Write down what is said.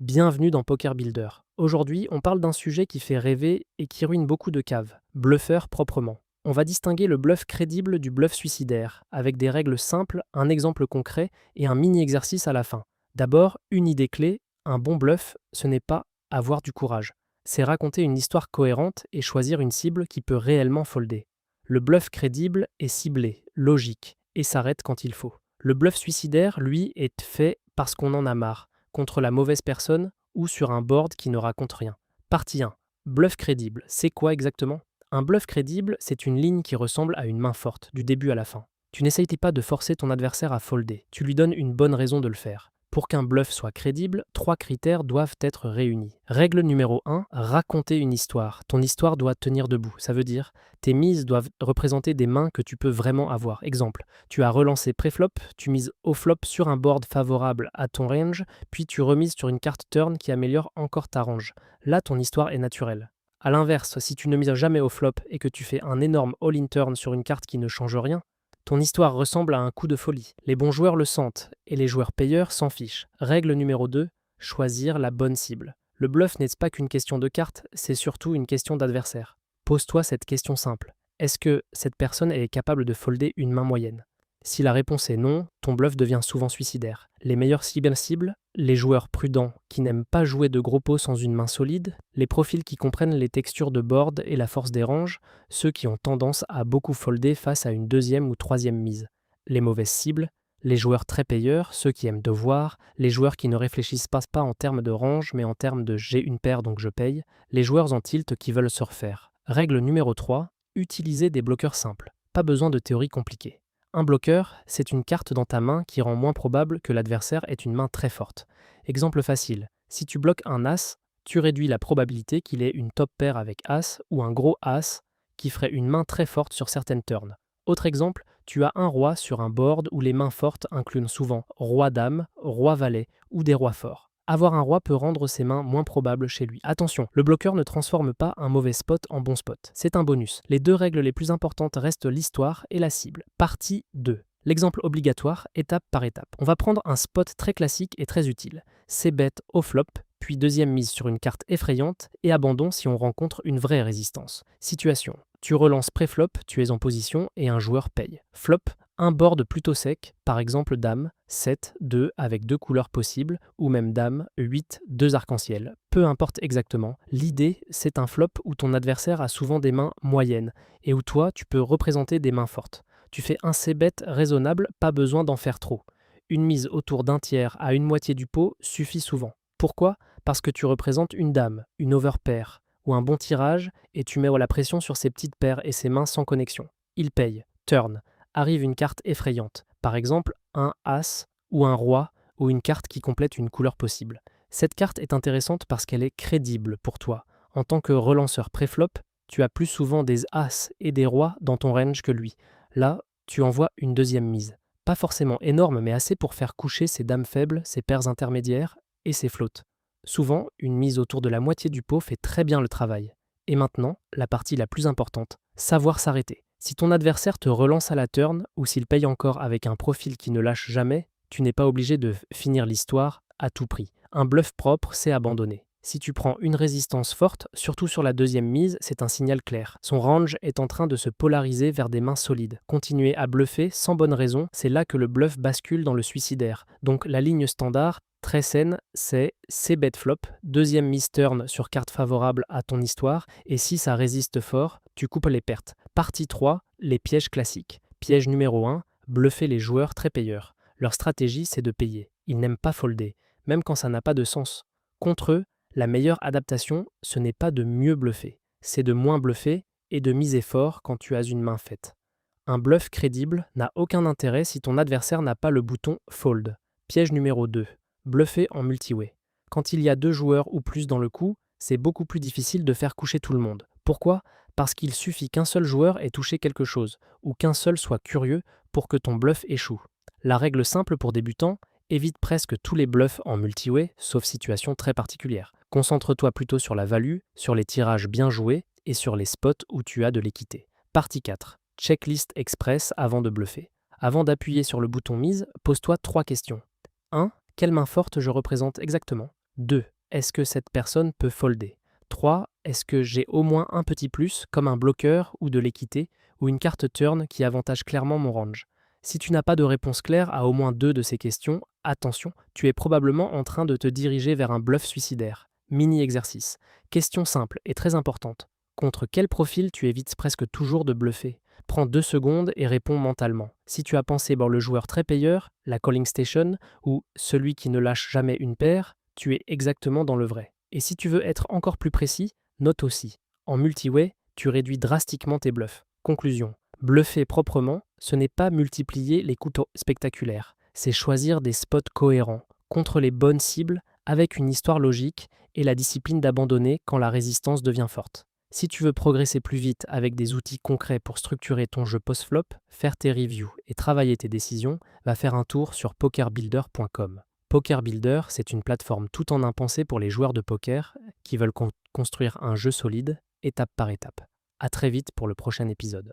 Bienvenue dans Poker Builder. Aujourd'hui, on parle d'un sujet qui fait rêver et qui ruine beaucoup de caves, bluffeur proprement. On va distinguer le bluff crédible du bluff suicidaire, avec des règles simples, un exemple concret et un mini-exercice à la fin. D'abord, une idée clé, un bon bluff, ce n'est pas avoir du courage. C'est raconter une histoire cohérente et choisir une cible qui peut réellement folder. Le bluff crédible est ciblé, logique, et s'arrête quand il faut. Le bluff suicidaire, lui, est fait parce qu'on en a marre contre la mauvaise personne ou sur un board qui ne raconte rien. Partie 1. Bluff crédible. C'est quoi exactement? Un bluff crédible, c'est une ligne qui ressemble à une main forte, du début à la fin. Tu n'essayes pas de forcer ton adversaire à folder, tu lui donnes une bonne raison de le faire. Pour qu'un bluff soit crédible, 3 critères doivent être réunis. Règle numéro 1, raconter une histoire. Ton histoire doit tenir debout. Ça veut dire, tes mises doivent représenter des mains que tu peux vraiment avoir. Exemple, tu as relancé pré-flop, tu mises au flop sur un board favorable à ton range, puis tu remises sur une carte turn qui améliore encore ta range. Là, ton histoire est naturelle. A l'inverse, si tu ne mises jamais au flop et que tu fais un énorme all-in turn sur une carte qui ne change rien, ton histoire ressemble à un coup de folie. Les bons joueurs le sentent et les joueurs payeurs s'en fichent. Règle numéro 2, choisir la bonne cible. Le bluff n'est pas qu'une question de cartes, c'est surtout une question d'adversaire. Pose-toi cette question simple. Est-ce que cette personne est capable de folder une main moyenne? Si la réponse est non, ton bluff devient souvent suicidaire. Les meilleures cibles, les joueurs prudents qui n'aiment pas jouer de gros pots sans une main solide, les profils qui comprennent les textures de board et la force des ranges, ceux qui ont tendance à beaucoup folder face à une deuxième ou troisième mise. Les mauvaises cibles, les joueurs très payeurs, ceux qui aiment devoir, les joueurs qui ne réfléchissent pas en termes de range mais en termes de j'ai une paire donc je paye, les joueurs en tilt qui veulent se refaire. Règle numéro 3, utiliser des bloqueurs simples. Pas besoin de théorie compliquée. Un bloqueur, c'est une carte dans ta main qui rend moins probable que l'adversaire ait une main très forte. Exemple facile, si tu bloques un As, tu réduis la probabilité qu'il ait une top paire avec As ou un gros As qui ferait une main très forte sur certaines turns. Autre exemple, tu as un roi sur un board où les mains fortes incluent souvent roi-dame, roi-valet ou des rois forts. Avoir un roi peut rendre ses mains moins probables chez lui. Attention, le bloqueur ne transforme pas un mauvais spot en bon spot. C'est un bonus. Les deux règles les plus importantes restent l'histoire et la cible. Partie 2. L'exemple obligatoire, étape par étape. On va prendre un spot très classique et très utile. C'est bet au flop, puis deuxième mise sur une carte effrayante et abandon si on rencontre une vraie résistance. Situation. Tu relances pré-flop, tu es en position et un joueur paye. Flop, un board plutôt sec, par exemple dame, 7, 2 avec deux couleurs possibles, ou même dame, 8, deux arcs-en-ciel. Peu importe exactement, l'idée c'est un flop où ton adversaire a souvent des mains moyennes, et où toi tu peux représenter des mains fortes. Tu fais un c-bet raisonnable, pas besoin d'en faire trop. Une mise autour d'un tiers à une moitié du pot suffit souvent. Pourquoi? Parce que tu représentes une dame, une overpair, ou un bon tirage, et tu mets la pression sur ses petites paires et ses mains sans connexion. Il paye, turn, arrive une carte effrayante, par exemple un As ou un Roi ou une carte qui complète une couleur possible. Cette carte est intéressante parce qu'elle est crédible pour toi. En tant que relanceur pré-flop, tu as plus souvent des As et des Rois dans ton range que lui. Là, tu envoies une deuxième mise. Pas forcément énorme, mais assez pour faire coucher ses dames faibles, ses paires intermédiaires et ses flottes. Souvent, une mise autour de la moitié du pot fait très bien le travail. Et maintenant, la partie la plus importante, savoir s'arrêter. Si ton adversaire te relance à la turn ou s'il paye encore avec un profil qui ne lâche jamais, tu n'es pas obligé de finir l'histoire à tout prix. Un bluff propre, c'est abandonner. Si tu prends une résistance forte, surtout sur la deuxième mise, c'est un signal clair. Son range est en train de se polariser vers des mains solides. Continuer à bluffer sans bonne raison, c'est là que le bluff bascule dans le suicidaire. Donc la ligne standard, très saine, c'est c-bet flop, deuxième mise turn sur carte favorable à ton histoire, et si ça résiste fort, tu coupes les pertes. Partie 3, les pièges classiques. Piège numéro 1, bluffer les joueurs très payeurs. Leur stratégie, c'est de payer. Ils n'aiment pas folder, même quand ça n'a pas de sens. Contre eux, la meilleure adaptation, ce n'est pas de mieux bluffer, c'est de moins bluffer et de miser fort quand tu as une main faite. Un bluff crédible n'a aucun intérêt si ton adversaire n'a pas le bouton fold. Piège numéro 2. Bluffer en multiway. Quand il y a deux joueurs ou plus dans le coup, c'est beaucoup plus difficile de faire coucher tout le monde. Pourquoi? Parce qu'il suffit qu'un seul joueur ait touché quelque chose, ou qu'un seul soit curieux pour que ton bluff échoue. La règle simple pour débutants, évite presque tous les bluffs en multiway, sauf situation très particulière. Concentre-toi plutôt sur la value, sur les tirages bien joués et sur les spots où tu as de l'équité. Partie 4. Checklist express avant de bluffer. Avant d'appuyer sur le bouton mise, pose-toi 3 questions. 1. Quelle main forte je représente exactement? 2. Est-ce que cette personne peut folder? 3. Est-ce que j'ai au moins un petit plus, comme un bloqueur ou de l'équité, ou une carte turn qui avantage clairement mon range? Si tu n'as pas de réponse claire à au moins 2 de ces questions, attention, tu es probablement en train de te diriger vers un bluff suicidaire. Mini exercice. Question simple et très importante. Contre quel profil tu évites presque toujours de bluffer? Prends 2 secondes et réponds mentalement. Si tu as pensé le joueur très payeur, la calling station, ou celui qui ne lâche jamais une paire, tu es exactement dans le vrai. Et si tu veux être encore plus précis, note aussi. En multiway, tu réduis drastiquement tes bluffs. Conclusion. Bluffer proprement, ce n'est pas multiplier les coups spectaculaires, c'est choisir des spots cohérents, contre les bonnes cibles, avec une histoire logique et la discipline d'abandonner quand la résistance devient forte. Si tu veux progresser plus vite avec des outils concrets pour structurer ton jeu post-flop, faire tes reviews et travailler tes décisions, va faire un tour sur pokerbuilder.com. PokerBuilder, c'est une plateforme tout en un pensée pour les joueurs de poker qui veulent construire un jeu solide, étape par étape. À très vite pour le prochain épisode.